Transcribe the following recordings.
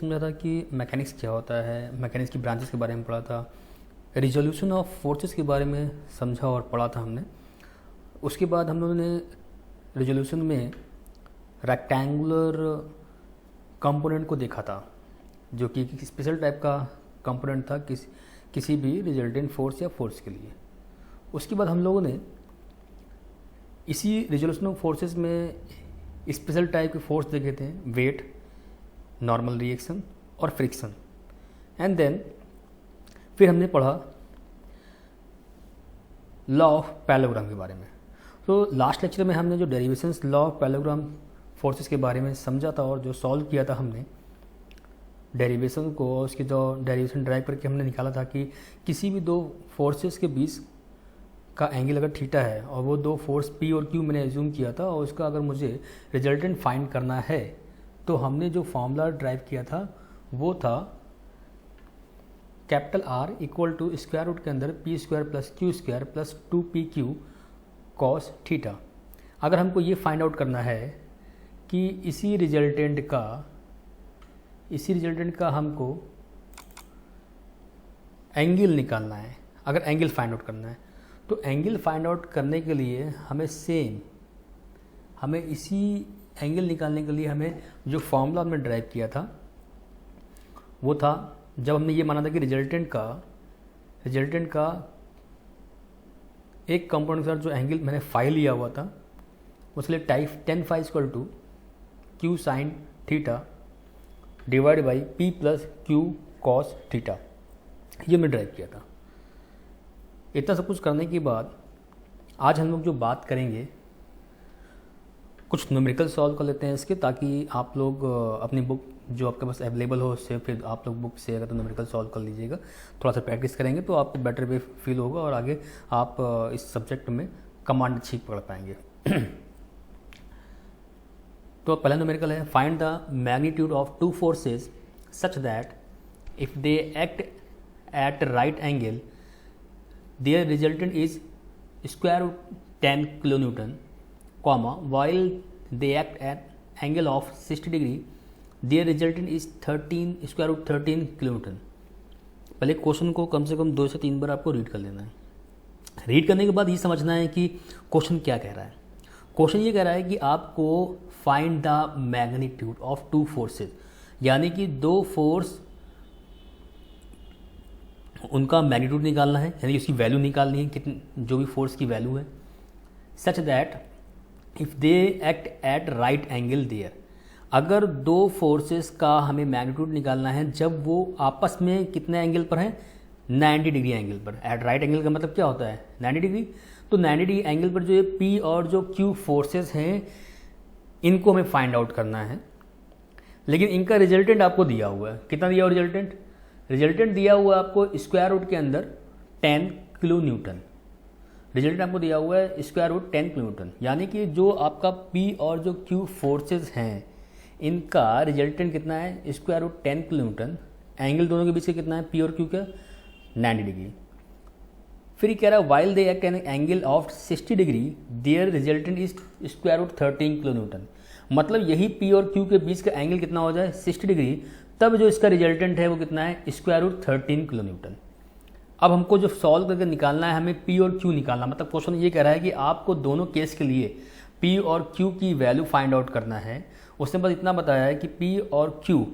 समझा था कि मैकेनिक्स क्या होता है, मैकेनिक्स की ब्रांचेस के बारे में पढ़ा था, रिजोल्यूशन ऑफ फोर्सेस के बारे में समझा और पढ़ा था हमने। उसके बाद हम लोगों ने रिजोल्यूशन में रेक्टेंगुलर कंपोनेंट को देखा था, जो कि एक स्पेशल टाइप का कंपोनेंट था किसी भी रिजल्टेंट फोर्स या फोर्स के लिए। उसके बाद हम लोगों ने इसी रिजोल्यूशन ऑफ फोर्सेस में स्पेशल टाइप के फोर्स देखे थे, वेट, नॉर्मल रिएक्शन और फ्रिक्शन। एंड देन फिर हमने पढ़ा लॉ ऑफ पैरेललोग्राम के बारे में। तो लास्ट लेक्चर में हमने जो derivations law of parallelogram forces के बारे में समझा था और जो सॉल्व किया था हमने डेरिवेशन को, उसकी जो डेरिवेशन ड्राइव करके हमने निकाला था कि किसी भी दो फोर्सेस के बीच का एंगल अगर थीटा है और वो दो फोर्स पी और क्यू मैंने एज्यूम किया था और उसका अगर मुझे रिजल्टेंट फाइंड करना है तो हमने जो फॉर्मूला ड्राइव किया था वो था capital R equal to square root के अंदर P square plus Q square plus 2pq cos theta. अगर हमको ये फाइंड आउट करना है कि इसी रिजल्टेंट का हमको एंगल निकालना है, अगर एंगल फाइंड आउट करना है तो एंगल फाइंड आउट करने के लिए हमें इसी एंगल निकालने के लिए हमें जो फॉर्मूला हमने ड्राइव किया था वो था, जब हमने ये माना था कि रिजल्टेंट का एक कंपोनेंट के साथ जो एंगल मैंने फाई लिया हुआ था उसके लिए type tan phi equal to Q sine theta divide by P plus Q cos theta, ये मैंने ड्राइव किया था। इतना सब कुछ करने के बाद आज हम लोग जो बात करेंगे कुछ न्यूमेरिकल सॉल्व कर लेते हैं इसके, ताकि आप लोग अपनी बुक जो आपके पास अवेलेबल हो उससे फिर आप लोग बुक से अगर तो न्यूमेरिकल सॉल्व कर लीजिएगा, थोड़ा सा प्रैक्टिस करेंगे तो आपको बेटर वे फील होगा और आगे आप इस सब्जेक्ट में कमांड अच्छी पकड़ पाएंगे। तो पहला न्यूमेरिकल है, find the magnitude of two forces such that if they act at right angle their resultant is square root 10 kilonewton, while they act at angle of 60 degree, their resultant is square root 13 kilonewton। पहले question को कम से कम 2 से 3 बार आपको read कर लेना है। Read करने के बाद ये समझना है कि क्वेश्चन क्या कह रहा है। क्वेश्चन ये कह रहा है कि आपको find the magnitude of two forces, यानी कि दो फोर्स उनका मैग्नीट्यूड निकालना है, यानी उसकी वैल्यू निकालनी है, कितनी जो भी फोर्स की वैल्यू है, such that if they act at right angle there. अगर दो फोर्सेस का हमें मैग्नीट्यूड निकालना है जब वो आपस में कितने एंगल पर हैं, 90 डिग्री एंगल पर। एट राइट एंगल का मतलब क्या होता है, 90 डिग्री। तो 90 डिग्री एंगल पर जो ये पी और जो क्यू फोर्सेस हैं इनको हमें फाइंड आउट करना है, लेकिन इनका रिजल्टेंट आपको दिया हुआ है। कितना दिया हुआ रिजल्टेंट दिया हुआ है आपको स्क्वायर रूट के अंदर 10 किलो न्यूटन। रिजल्टेंट आपको दिया हुआ है स्क्वायर रूट 10 किलो न्यूटन, यानी कि जो आपका P और जो Q फोर्सेस हैं इनका रिजल्टेंट कितना है, square root 10 kilo newton. Angle दोनों के बीच का कितना है, P और Q का 90 डिग्री। फिर ये कह रहा है while they act an angle of 60 degree there resultant is square root 13 kilo newton. मतलब यही P और Q के बीच का एंगल कितना हो जाए, 60 डिग्री, तब जो इसका रिजल्टेंट है वो कितना है, स्क्वायर रूट 13 किलो न्यूटन। अब हमको जो सॉल्व करके निकालना है, हमें P और Q निकालना, मतलब क्वेश्चन ये कह रहा है कि आपको दोनों केस के लिए P और Q की वैल्यू फाइंड आउट करना है। उसने बस इतना बताया है कि P और Q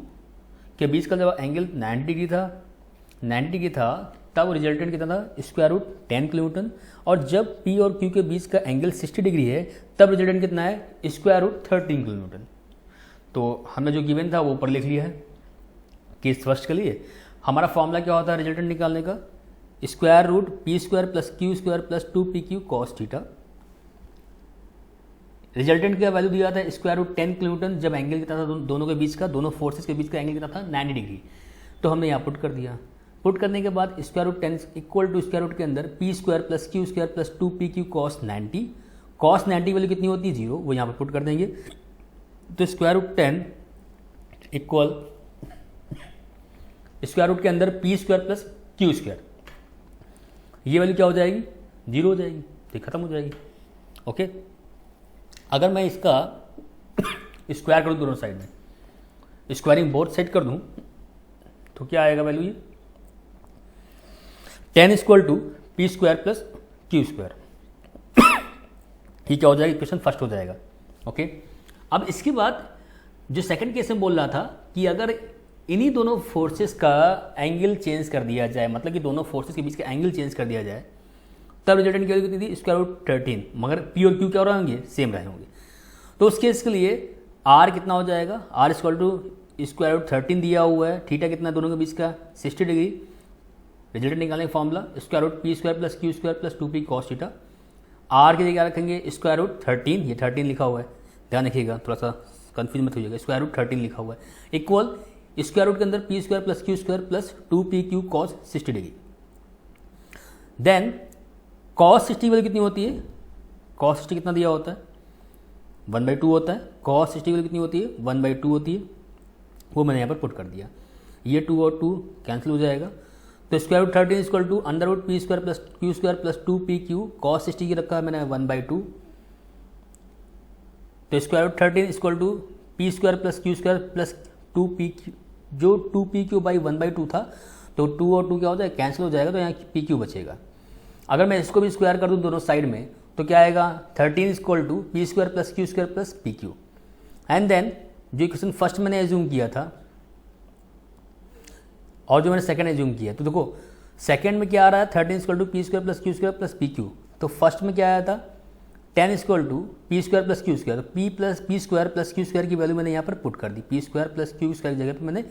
के बीच का जब एंगल 90 डिग्री था तब रिजल्टेंट कितना था, स्क्वायर रूट 10 किलो न्यूटन, और जब P और Q के बीच का एंगल 60 डिग्री है तब रिजल्टेंट कितना है, स्क्वायर रूट 13 किलो न्यूटन। तो हमने जो गिवन था वो ऊपर लिख लिया है केस फर्स्ट के लिए। हमारा फॉर्मूला क्या होता है रिजल्टेंट निकालने का, square root P square plus Q square plus 2pq cos theta. Resultant का वैल्यू दिया था स्क्वायर रूट 10 किलो न्यूटन, जब एंगल कितना था दोनों के बीच का, दोनों फोर्सेस के बीच का एंगल कितना था, 90 डिग्री। तो हमने यहाँ पुट कर दिया। पुट करने के बाद square root 10 equal to square root के अंदर P square plus Q square plus 2pq cos 90। Cos 90 value कितनी होती है, 0, वो यहाँ पर पुट कर देंगे। तो square root 10 equal square root के अंदर P square plus Q square, ये वैल्यू क्या हो जाएगी, 0 हो जाएगी, तो खत्म हो जाएगी। ओके, अगर मैं इसका स्क्वायर करूँ दोनों साइड में, स्क्वायरिंग बोथ साइड कर दूँ तो क्या आएगा वैल्यू ये 10 equal to P square plus Q square. ये क्या हो जाएगा, इक्वेशन फर्स्ट हो जाएगा। ओके, अब इसके बाद जो सेकंड केस में बोल रहा था कि अगर इन्हीं दोनों फोर्सेस का एंगल चेंज कर दिया जाए, मतलब कि दोनों फोर्सेस के बीच का एंगल चेंज कर दिया जाए, तब रिजल्टेंट क्या कितनी थी, स्क्वायर रूट 13, मगर पी और क्यू क्या रहेंगे, सेम रहेंगे। तो उस केस के लिए आर कितना हो जाएगा, R equal to square root 13 दिया हुआ है, थीटा कितना दोनों के बीच का 60 डिग्री। रिजल्टेंट निकालने का formula square root P square plus Q square plus 2p cos theta. R की जगह रखेंगे स्क्वायर रूट 13, ये 13 लिखा हुआ है, ध्यान रखिएगा, थोड़ा सा कंफ्यूज मत होइएगा, स्क्वायर रूट 13 लिखा हुआ है, इक्वल स्क्वायर रूट के अंदर P square plus Q square plus 2pq cos 60 degree. Then cos 60 value कितनी होती है, कॉस 60 कितना दिया होता है, 1/2 होता है। कॉस 60 वैल्यू कितनी होती है, 1/2 होती है, वो मैंने यहाँ पर पुट कर दिया। ये 2 और 2 कैंसिल हो जाएगा, तो square root 13 equal to under root P square plus Q square plus 2pq cos 60 की रखा है मैंने 1/2, तो square root 13 equal to P square plus Q square plus 2pq, जो 2pq बाई 1/2 था, तो 2 और 2 क्या हो जाएगा, कैंसिल हो जाएगा, तो यहाँ pq बचेगा। अगर मैं इसको भी स्क्वायर कर दूँ दोनों साइड में, तो क्या आएगा 13 equal to P square plus Q square plus pq। And then जो इक्वेशन फर्स्ट मैंने एज्यूम किया था और जो मैंने सेकंड एज्यूम किया, तो देखो सेकंड में क्या आ रहा है, 13 equal to P square plus Q square plus pq। तो फर्स्ट में क्या आया था 10 equal to P square plus Q square, तो P square plus Q square की वैल्यू मैंने यहाँ पर पुट कर दी, P square plus Q square की जगह पर मैंने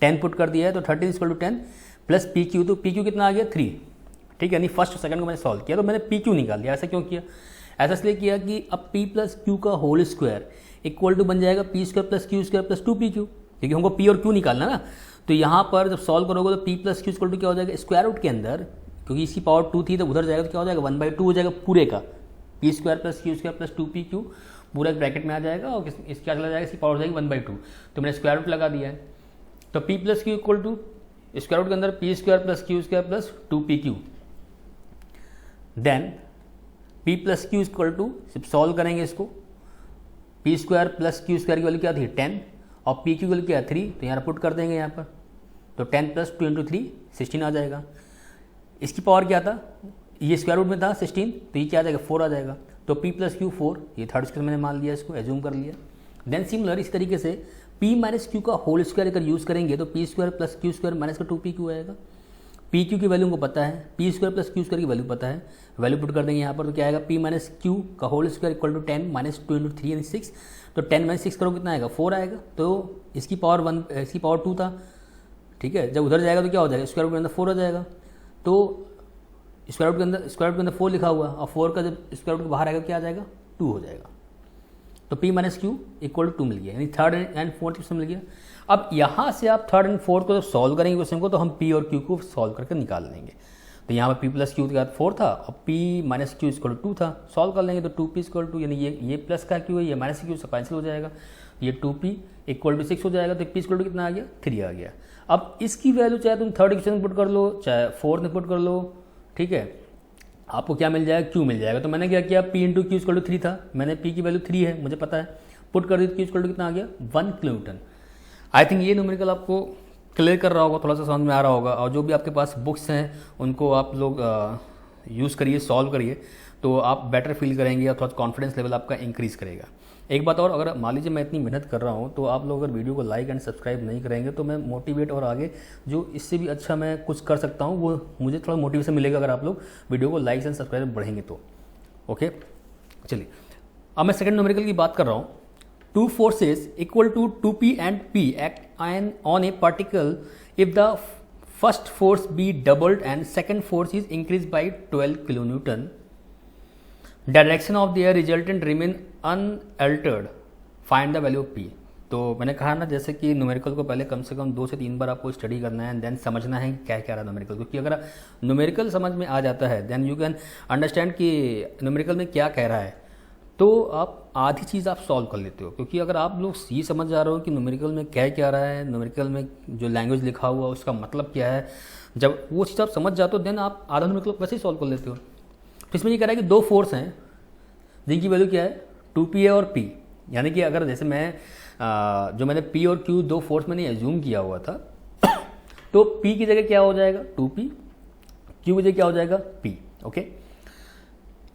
10 पुट कर दिया है, तो 13 इक्वल टू 10 प्लस pq, तो pq कितना आ गया 3, ठीक है, यानी फर्स्ट और सेकंड को मैंने सॉल्व किया तो मैंने pq निकाल दिया। ऐसा क्यों किया, ऐसा इसलिए किया कि अब p प्लस क्यू का होल स्क्वायर इक्वल टू बन जाएगा P square plus Q square plus 2pq, क्योंकि हमको p और q निकालना ना। तो यहाँ पर जब सॉल्व करोगे तो p plus Q equal to क्या हो जाएगा, स्क्वायर रूट के अंदर, क्योंकि इसकी पावर 2 थी तो उधर जाएगा तो क्या हो जाएगा 1/2 हो जाएगा पूरे का, P square plus Q square plus 2pq पूरा ब्रैकेट में आ जाएगा, और इसका क्या चला जाएगा, इसकी पावर हो जाएगी 1/2, तो मैंने स्क्वायर रूट लगा दिया है। तो p plus Q equal to square root के अंदर P square plus Q square plus 2pq, then p plus Q equal to, सिर्फ सॉल्व करेंगे इसको, P square plus Q square की वैल्यू क्या थी 10 और पी की वैल्यू क्या है 3, तो यहाँ पुट कर देंगे यहाँ पर, तो 10 प्लस 2 इंटू 3 16 आ जाएगा। इसकी पावर क्या था, ये स्क्वायर रूट में था 16, तो ये क्या आ जाएगा 4 आ जाएगा, तो p प्लस क्यू 4, ये थर्ड स्क्वायर मैंने मान लिया, इसको एज्यूम कर लिया। देन सिमिलर इस तरीके से p माइनस क्यू का होल स्क्वायर अगर यूज़ करेंगे तो P square plus Q square minus का 2pq आएगा। पी क्यू की वैल्यू को पता है, P square plus Q square की वैल्यू पता है, वैल्यू पुट कर देंगे यहाँ पर, तो क्या आएगा p माइनस क्यू का whole square equal to 10 minus 2 into 3 यानी 6, तो 10 माइनस 6 करो कितना आएगा 4 आएगा, तो इसकी पावर 1, इसकी पावर 2 था, ठीक है, जब उधर जाएगा तो क्या हो जाएगा स्क्वायर रूट के अंदर 4 हो जाएगा, तो स्क्वायर रूट के अंदर 4 लिखा हुआ, और 4 का जब स्क्वायर रूट के बाहर आएगा क्या आ जाएगा 2 हो जाएगा, तो p minus Q equal to 2 मिल गया, यानी थर्ड एंड फोर्थ क्वेश्चन मिल गया। अब यहाँ से आप थर्ड एंड फोर्थ को जब सॉल्व करेंगे क्वेश्चन को, तो हम p और q को सॉल्व करके निकाल लेंगे। तो यहाँ पर p प्लस क्यू के बाद 4 था और p minus Q equal to 2 था, सॉल्व कर लेंगे तो 2p इक्वल टू, यानी ये प्लस का क्यू है, ये माइनस क्यू से कैंसिल हो जाएगा, ये 2p इक्वल टू 6 हो जाएगा, तो p इक्वल टू कितना आ गया 3 आ गया। अब इसकी वैल्यू चाहे तुम थर्ड इक्वेशन में पुट कर लो चाहे फोर्थ में पुट कर लो, ठीक है, आपको क्या मिल जाएगा q मिल जाएगा। तो मैंने क्या किया, p into Q equal to 3 था, मैंने p की वैल्यू 3 है मुझे पता है, पुट कर दी तो q इक्वल टू कितना आ गया 1 किलोन्यूटन। आई थिंक ये न्यूमेरिकल आपको क्लियर कर रहा होगा, थोड़ा सा समझ में आ रहा होगा, और जो भी आपके पास बुक्स हैं उनको आप लोग यूज़ करिए, सॉल्व करिए, तो आप बेटर फील करेंगे और थोड़ा कॉन्फिडेंस लेवल आपका इंक्रीज़ करेगा। एक बात और, अगर मान लीजिए मैं इतनी मेहनत कर रहा हूँ तो आप लोग अगर वीडियो को लाइक एंड सब्सक्राइब नहीं करेंगे तो मैं मोटिवेट और आगे जो इससे भी अच्छा मैं कुछ कर सकता हूँ वो मुझे थोड़ा मोटिवेशन मिलेगा अगर आप लोग वीडियो को लाइक एंड सब्सक्राइब बढ़ेंगे तो। ओके, चलिए अब मैं सेकंड न्यूमेरिकल की बात कर रहा हूँ। Two forces equal to 2p and p act on a particle if the first force be doubled and second force is increased by 12 kilonewton. Direction of their resultant remain unaltered. Find the value of p. तो मैंने कहा ना जैसे कि numerical को पहले कम से कम 2 से 3 बार आपको स्टडी करना है एंड देन समझना है क्या क्या रहा न्यूमेरिकल, क्योंकि अगर न्यूमेरिकल समझ में आ जाता है देन यू कैन अंडरस्टैंड कि न्यूमेरिकल में क्या कह रहा है, तो आप आधी चीज़ आप सॉल्व कर लेते हो। क्योंकि अगर आप लोग ये समझ जा रहे हो कि न्यूमेरिकल में क्या रहा है, न्यूमेरिकल में जो लैंग्वेज लिखा हुआ उसका मतलब क्या है, जब वो चीज़ आप समझ जाते हो देन आप आधा न्यूमेरिकल वैसे ही सॉल्व कर लेते हो। तो इसमें ये कह रहा है कि 2 फोर्स हैं जिनकी वैल्यू क्या है 2p है और p, यानी कि अगर जैसे मैं जो मैंने p और q 2 फोर्स मैंने एज्यूम किया हुआ था तो p की जगह क्या हो जाएगा 2p, q की जगह क्या हो जाएगा p। Okay,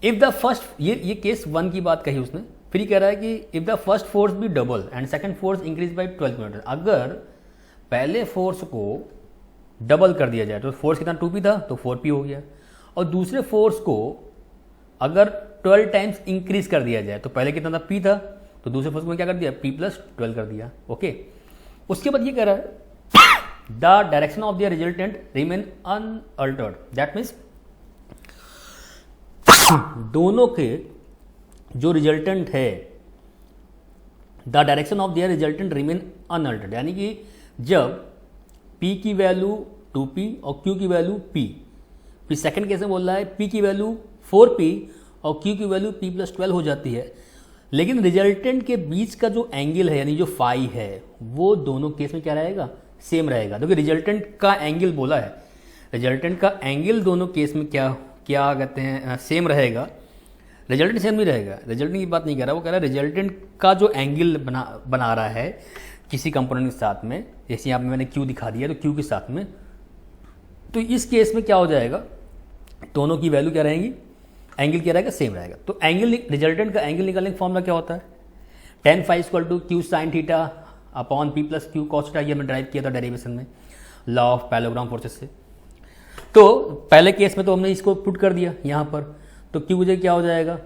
if the first, ये केस 1 की बात कही उसने, फिर कह रहा है कि if the first force be double and second force increase by 12 kilometre, अगर पहले फोर्स को डबल कर दिया जाए तो फोर्स कितना 2p था तो 4p हो गया, और दूसरे फोर्स को अगर 12 टाइम्स इंक्रीज कर दिया जाए तो पहले कितना था p था, तो दूसरे फोर्स को क्या कर दिया p प्लस 12 कर दिया। ओके, उसके बाद ये कह रहा है the direction of the resultant remain unaltered, that means दोनों के जो रिजल्टेंट है, the direction of their resultant remain unaltered, यानी कि जब p की वैल्यू 2p और q की वैल्यू p, फिर सेकंड केस में बोल रहा है p की वैल्यू 4p और q की वैल्यू p प्लस 12 हो जाती है, लेकिन रिजल्टेंट के बीच का जो एंगल है यानी जो फाई है वो दोनों केस में क्या रहेगा, सेम रहेगा। क्योंकि रिजल्टेंट का एंगल बोला है, रिजल्टेंट का एंगल दोनों केस में क्या क्या कहते हैं सेम रहेगा, रिजल्टेंट सेम नहीं रहेगा। रिजल्टेंट की बात नहीं कर रहा, वो कह रहा है रिजल्टेंट का जो एंगल बना रहा है किसी कंपोनेंट के साथ में, जैसे यहाँ पे मैंने Q दिखा दिया तो Q के साथ में, तो इस केस में क्या हो जाएगा, दोनों की वैल्यू क्या रहेगी, एंगल क्या रहेगा, सेम रहेगा। तो एंगल, रिजल्टेंट का एंगल निकालने का फॉर्मूला क्या होता है, tan phi equal to Q sin theta upon P plus Q cos theta, ये हमने ड्राइव किया था डेरिवेशन में लॉ ऑफ पैरेललोग्राम फोर्सेस से। तो पहले केस में तो हमने इसको पुट कर दिया यहाँ पर, तो Q की क्या हो जाएगा,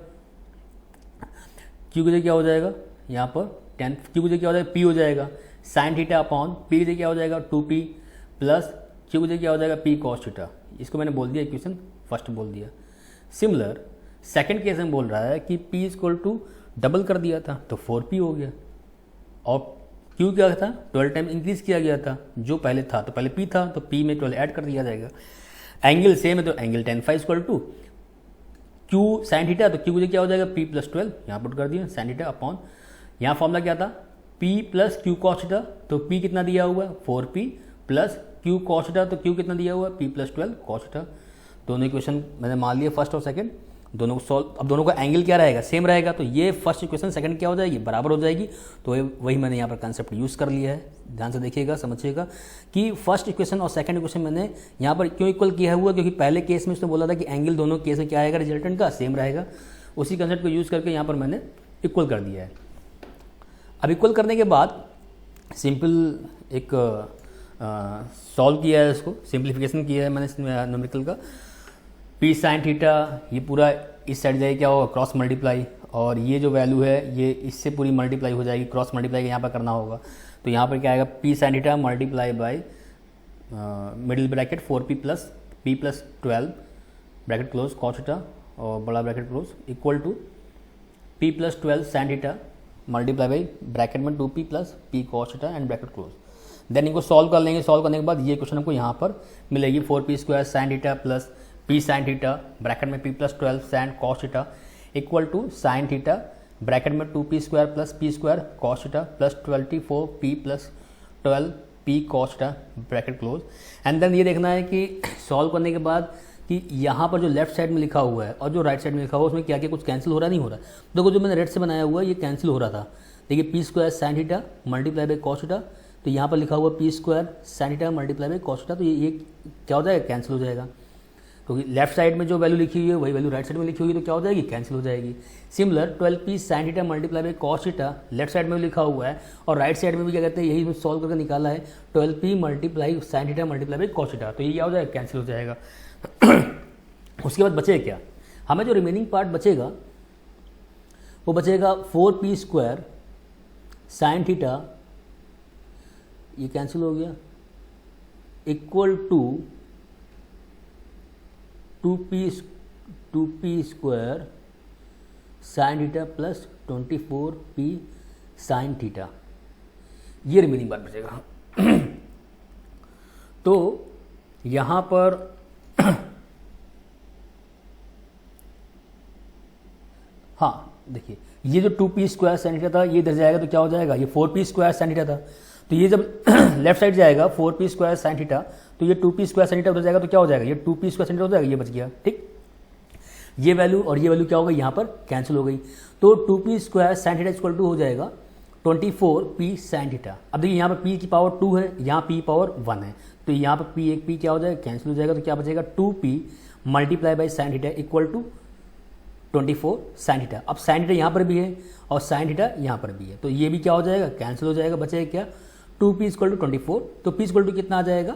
Q की क्या हो जाएगा यहाँ पर tan, Q की क्या हो जाएगा P हो जाएगा sin थीटा अपॉन P की क्या हो जाएगा 2P प्लस Q की क्या हो जाएगा P cos थीटा। इसको मैंने बोल दिया, इक्वेशन फर्स्ट बोल दिया। सिमिलर सेकंड केस में बोल रहा है कि P इक्वल टू डबल कर दिया था तो 4P हो गया, और Q क्या था 12 टाइम इंक्रीज किया गया था, जो पहले था तो पहले P था तो P में 12 ऐड कर दिया जाएगा। एंगल सेम है तो angle tan phi equal to Q sin theta, तो Q क्या हो जाएगा P प्लस 12, यहाँ पुट कर दिया sin थीटा अपॉन, यहाँ फॉर्मूला क्या था P plus Q cos theta, तो P कितना दिया हुआ है 4P plus Q cos theta, तो Q कितना दिया हुआ है P प्लस 12 cos थीटा। दोनों इक्वेशन मैंने मान लिया फर्स्ट और सेकंड, दोनों को सॉल्व, अब दोनों का एंगल क्या रहेगा, सेम रहेगा, तो ये फर्स्ट इक्वेशन सेकंड क्या हो जाएगी, बराबर हो जाएगी। तो वही मैंने यहाँ पर कंसेप्ट यूज़ कर लिया है, ध्यान से देखिएगा, समझिएगा कि फर्स्ट इक्वेशन और सेकंड इक्वेशन मैंने यहाँ पर क्यों इक्वल किया हुआ, क्योंकि पहले केस में उसने बोला था कि एंगल दोनों केस में क्या आएगा, रिजल्टेंट का सेम रहेगा, उसी कंसेप्ट को यूज़ करके यहाँ पर मैंने इक्वल कर दिया है। अब इक्वल करने के बाद सिंपल एक सॉल्व किया है, इसको सिंप्लीफिकेशन किया है मैंने न्यूमेरिकल का। P sin थीटा ये पूरा इस साइड जाएगी, क्या होगा क्रॉस मल्टीप्लाई, और ये जो वैल्यू है ये इससे पूरी मल्टीप्लाई हो जाएगी, क्रॉस मल्टीप्लाई यहाँ पर करना होगा, तो यहाँ पर क्या आएगा P sin theta multiply by middle bracket 4P plus P plus 12 bracket close cos theta और बड़ा bracket close equal to P plus 12 sin theta multiply by bracket में 2P plus P cos theta and bracket close. Then इनको solve कर लेंगे, solve करने के बाद ये क्वेश्चन हमको यहाँ पर मिलेगी 4P square sin theta plus P sin theta bracket में P plus 12 sin cos theta equal to sin theta bracket में 2P square plus P square cos theta plus 24P plus 12P cos theta bracket close. And then ये देखना है कि solve करने के बाद कि यहाँ पर जो लेफ्ट साइड में लिखा हुआ है और जो राइट साइड में लिखा हुआ है उसमें क्या क्या कुछ कैंसिल हो रहा नहीं हो रहा। देखो जो मैंने रेड से बनाया हुआ है ये कैंसिल हो रहा था, देखिए P square sin theta multiply by cos theta, तो यहाँ पर लिखा हुआ P square sin theta multiply by cos theta, तो ये क्या हो जाएगा कैंसिल हो जाएगा, क्योंकि लेफ्ट साइड में जो वैल्यू लिखी हुई है वही वैल्यू राइट साइड में लिखी हुई है, तो क्या हो जाएगी कैंसिल हो जाएगी। Similar 12P sin theta multiply by cos theta left side में लिखा हुआ है और राइट साइड में भी क्या कहते हैं यही सॉल्व करके निकाला है 12P multiply sin theta multiply by cos theta, तो ये क्या हो जाएगा कैंसिल हो जाएगा। उसके बाद बचेगा क्या, हमें जो रिमेनिंग पार्ट बचेगा वो बचेगा 4P स्क्वायर sin थीटा, ये कैंसिल हो गया, equal to 2P square sin theta plus 24P sin theta, ये रिमेनिंग बात बचेगा। तो यहाँ पर हाँ देखिए ये जो 2P स्क्वायर sin थीटा था ये इधर जाएगा तो क्या हो जाएगा, ये 4P स्क्वायर sin थीटा था, तो ये जब लेफ्ट साइड जाएगा 4P स्क्वायर sin थीटा, तो ये 2P स्क्वायर sin थीटा उधर जाएगा तो क्या हो जाएगा, ये 2P स्क्वायर sin थीटा हो जाएगा, ये बच गया। ठीक, ये वैल्यू और ये वैल्यू क्या हो गई यहाँ पर कैंसिल हो गई, तो 2P square sin theta equal to हो जाएगा 24p sin थीटा। अब देखिए यहाँ पर p की पावर 2 है, यहाँ p पावर 1 है, तो यहाँ पर p एक p क्या हो जाएगा, कैंसिल हो जाएगा, तो क्या बचेगा 2p multiply by sine theta equal to 24 sine theta. अब साइन थीटा यहाँ पर भी है और साइन थीटा यहाँ पर भी है, तो ये भी क्या हो जाएगा, कैंसिल हो जाएगा, बचेगा क्या 2p इक्वल टू 24, तो p इक्वल टू कितना आ जाएगा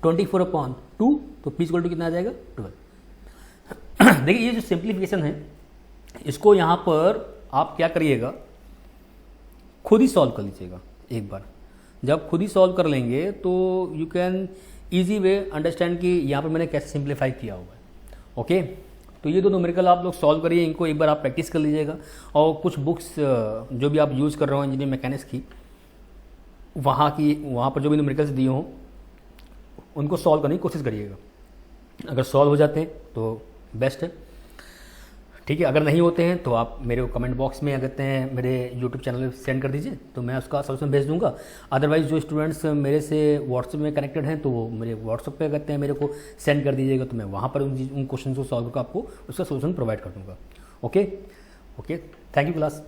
24/2, तो p इक्वल टू कितना आ जाएगा 12। देखिए ये जो सिंप्लीफिकेशन है इसको यहाँ पर आप क्या करिएगा, खुद ही सॉल्व कर लीजिएगा एक बार। जब खुद ही सॉल्व कर लेंगे तो you can easy way understand कि यहाँ पर मैंने कैसे सिंप्लीफाई किया हुआ है। ओके, तो ये दो न्यूमेरिकल आप लोग सॉल्व करिए, इनको एक बार आप प्रैक्टिस कर लीजिएगा, और कुछ बुक्स जो भी आप यूज़ कर रहे हो इंजीनियरिंग मैकेनिक्स की, वहाँ पर जो भी न्यूमेरिकल्स दिए हों उनको सॉल्व करने की कोशिश करिएगा। अगर सॉल्व हो जाते हैं तो बेस्ट है, ठीक है। अगर नहीं होते हैं तो आप मेरे को कमेंट बॉक्स में कहते हैं मेरे यूट्यूब चैनल पे सेंड कर दीजिए, तो मैं उसका सॉल्यूशन भेज दूंगा। अदरवाइज़ जो स्टूडेंट्स मेरे से व्हाट्सएप में कनेक्टेड हैं तो वो मेरे व्हाट्सएप पे कहते हैं मेरे को सेंड कर दीजिएगा, तो मैं वहाँ पर उन क्वेश्चन को सॉल्व करके आपको उसका सॉल्यूशन प्रोवाइड कर दूँगा। Okay, thank you class.